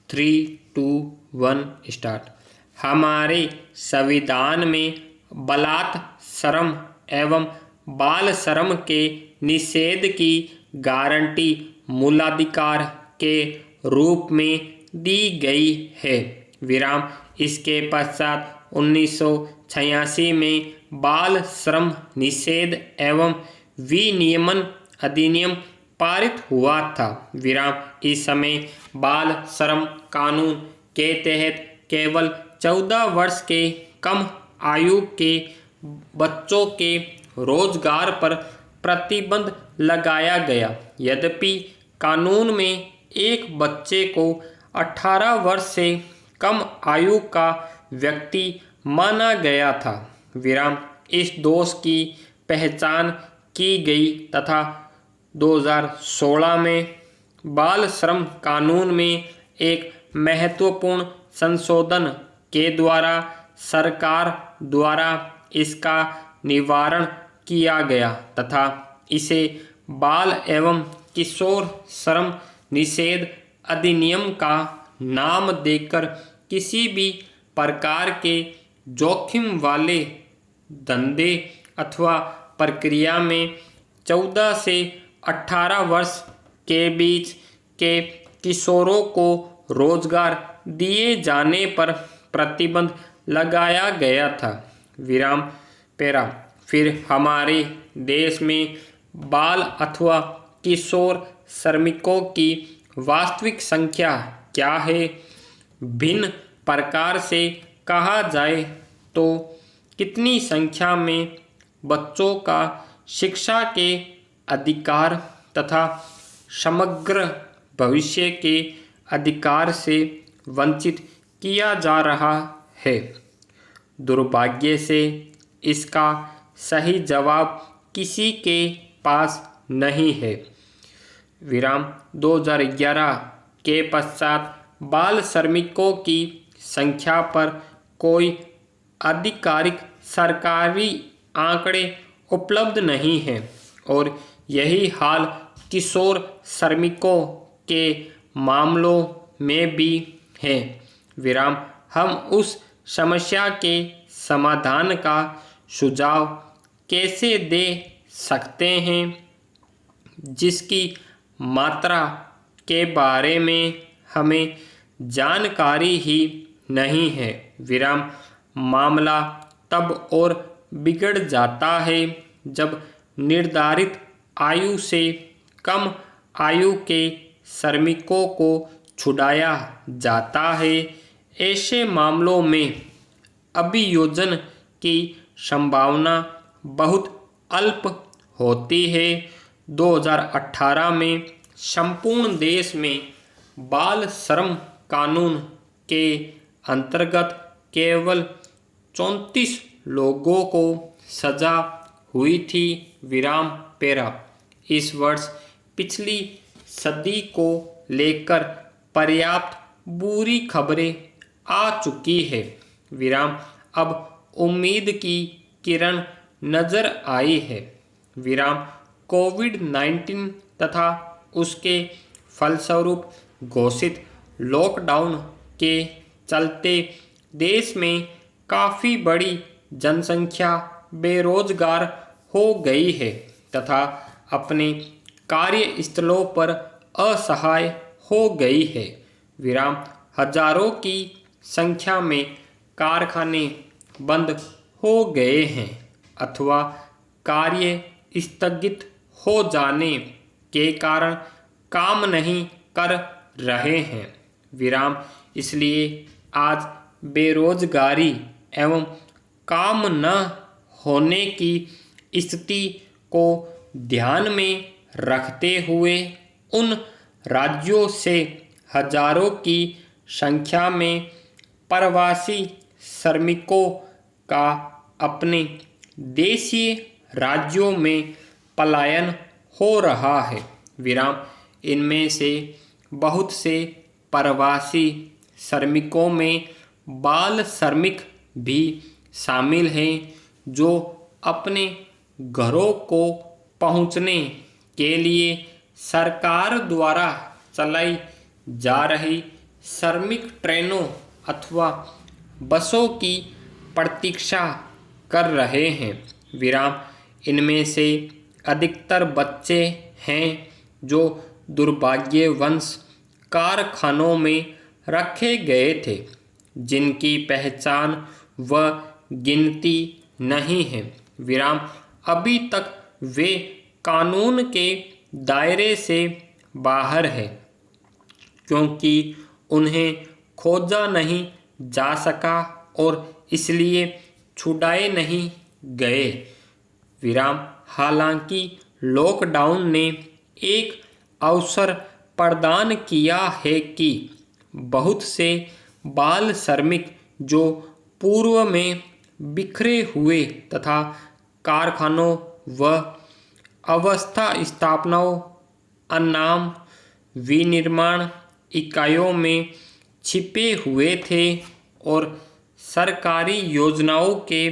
3, 2, 1 start. हमारे संविधान में बलात्श्रम एवं बाल श्रम के निषेध की गारंटी मूलाधिकार के रूप में दी गई है। विराम। इसके पश्चात 1986 में बाल श्रम निषेध एवं विनियमन अधिनियम पारित हुआ था। विराम। इस समय बाल श्रम कानून के तहत केवल 14 वर्ष के कम आयु के बच्चों के रोजगार पर प्रतिबंध लगाया गया। यद्यपि कानून में एक बच्चे को 18 वर्ष से कम आयु का व्यक्ति माना गया था। विराम। इस दोष की पहचान की गई तथा 2016 में बाल श्रम कानून में एक महत्वपूर्ण संशोधन के द्वारा सरकार द्वारा इसका निवारण किया गया तथा इसे बाल एवं किशोर श्रम निषेध अधिनियम का नाम देकर किसी भी प्रकार के जोखिम वाले धंधे अथवा प्रक्रिया में 14 से 18 वर्ष के बीच के किशोरों को रोजगार दिए जाने पर प्रतिबंध लगाया गया था। विराम। पैरा। फिर हमारे देश में बाल अथवा किशोर श्रमिकों की वास्तविक संख्या क्या है? भिन्न प्रकार से कहा जाए तो कितनी संख्या में बच्चों का शिक्षा के अधिकार तथा समग्र भविष्य के अधिकार से वंचित किया जा रहा है? दुर्भाग्य से इसका सही जवाब किसी के पास नहीं है। विराम। 2011 के पश्चात बाल श्रमिकों की संख्या पर कोई आधिकारिक सरकारी आंकड़े उपलब्ध नहीं हैं और यही हाल किशोर श्रमिकों के मामलों में भी है। विराम। हम उस समस्या के समाधान का सुझाव कैसे दे सकते हैं जिसकी मात्रा के बारे में हमें जानकारी ही नहीं है? विराम। मामला तब और बिगड़ जाता है जब निर्धारित आयु से कम आयु के श्रमिकों को छुड़ाया जाता है। ऐसे मामलों में अभियोजन की संभावना बहुत अल्प होती है। 2018 में संपूर्ण देश में बाल श्रम कानून के अंतर्गत केवल 34 लोगों को सजा हुई थी। विराम। पैरा। इस वर्ष पिछली सदी को लेकर पर्याप्त बुरी खबरें आ चुकी है। विराम। अब उम्मीद की किरण नजर आई है। विराम। कोविड-19 तथा उसके फलस्वरूप घोषित लॉकडाउन के चलते देश में काफ़ी बड़ी जनसंख्या बेरोजगार हो गई है तथा अपने कार्यस्थलों पर असहाय हो गई है। विराम। हजारों की संख्या में कारखाने बंद हो गए हैं अथवा कार्य स्थगित हो जाने के कारण काम नहीं कर रहे हैं। विराम। इसलिए आज बेरोजगारी एवं काम न होने की स्थिति को ध्यान में रखते हुए उन राज्यों से हजारों की संख्या में प्रवासी श्रमिकों का अपने देशीय राज्यों में पलायन हो रहा है। विराम। इनमें से बहुत से प्रवासी श्रमिकों में बाल श्रमिक भी शामिल हैं जो अपने घरों को पहुंचने के लिए सरकार द्वारा चलाई जा रही श्रमिक ट्रेनों अथवा बसों की प्रतीक्षा कर रहे हैं। विराम इनमें से अधिकतर बच्चे हैं जो दुर्भाग्यवश कारखानों में रखे गए थे, जिनकी पहचान व गिनती नहीं है। विराम अभी तक वे कानून के दायरे से बाहर है, क्योंकि उन्हें खोजा नहीं जा सका और इसलिए छुड़ाए नहीं गए। विराम हालांकि लॉकडाउन ने एक अवसर प्रदान किया है कि बहुत से बाल श्रमिक जो पूर्व में बिखरे हुए तथा कारखानों व अवस्था स्थापनाओं, अनाम विनिर्माण इकाइयों में छिपे हुए थे और सरकारी योजनाओं के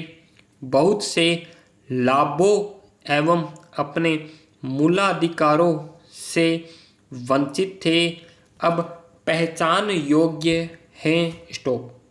बहुत से लाभों एवं अपने मूलाधिकारों से वंचित थे, अब पहचान योग्य हैं। स्टॉप।